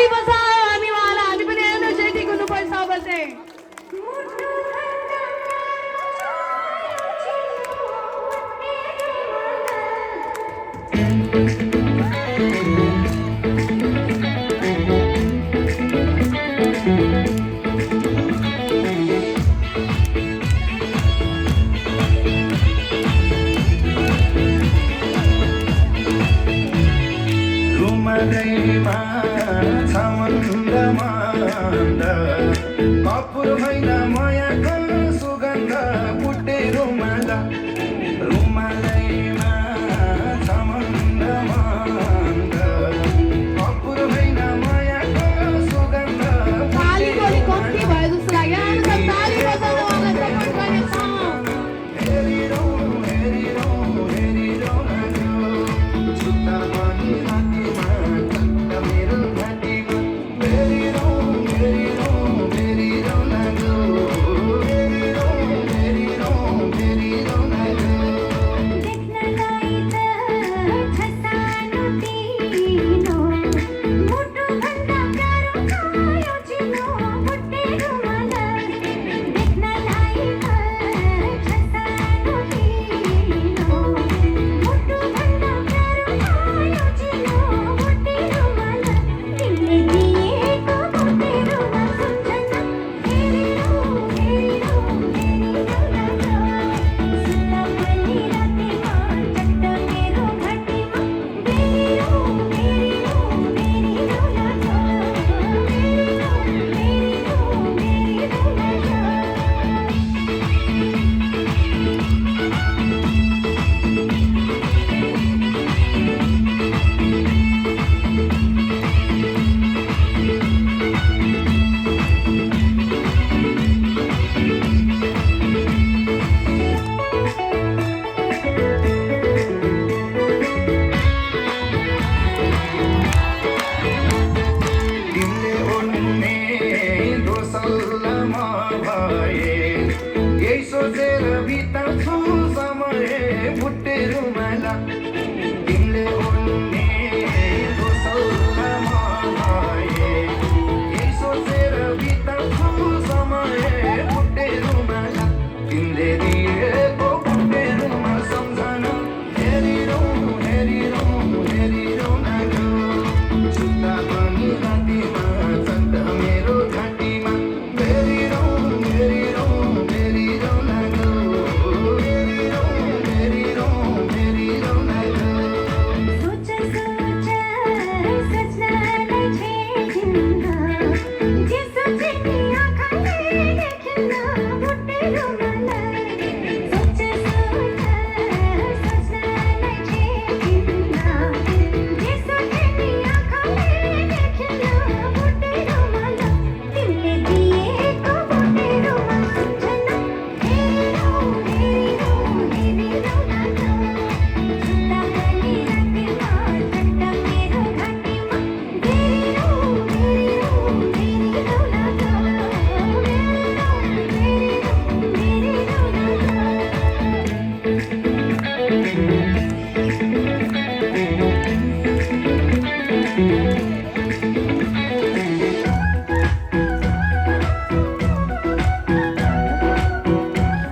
ताली बजाऊ हामी उहाँलाई हामी पनि एनर्जेटिक हुनुपर्छ अब चाहिँ कपुर होइन मायाको सुगन्ध बुट्टे रुमाला रुमालैमा छ मन्द मन्द कपुर होइन मायाको सुगन्ध तालीको अलिक कम्ती भयो जस्तो लाग्यो अन्त ताली बजाउन उहाँलाई सपोर्ट गर्नेछौँ हेरिरौँ हेरिरौँ हेरिरौँ लाग्यो जुत्ता पनि रातिमा टक्क मेरो घाँटीमा हेरिरौँ हेरिरौँ हेरिरौँ लाग्यो हेरिरौँ हेरिरौँ हेरिरौँ लाग्यो देख्नलाई त छ सानो तिनो मुटुभन्दा प्यारो छ यो चिनो बुट्टे रुमाला देख्नलाई त छ सानो तिनो मुटुभन्दा प्यारो छ यो चिनो बुट्टे रुमाला तिमीले दिएको बुट्टे रुमाल सम्झना हेरिरौँ हेरिरौँ हेरिरौँ लाग्यो सुत्दा पनि रातिमा चट्ट मेरो घाँटीमा हेरिरौँ हेरिरौँ हेरिरौँ लाग्यो हेरिरौँ हेरिरौँ तिमीले उड्ने दोसल्लामा भए यही सोचेर बिताउँछु समय बुट्टे रुमाला तिमीले उड्ने दोसल्लामा भए यही सोचेर बिताउँछु समय बुट्टे रुमाला तिमीले दिएको बुट्टे रुमाल सम्झना हेरिरौँ हेरिरौँ हेरिरौँ लाग्यो जुत्ता पनि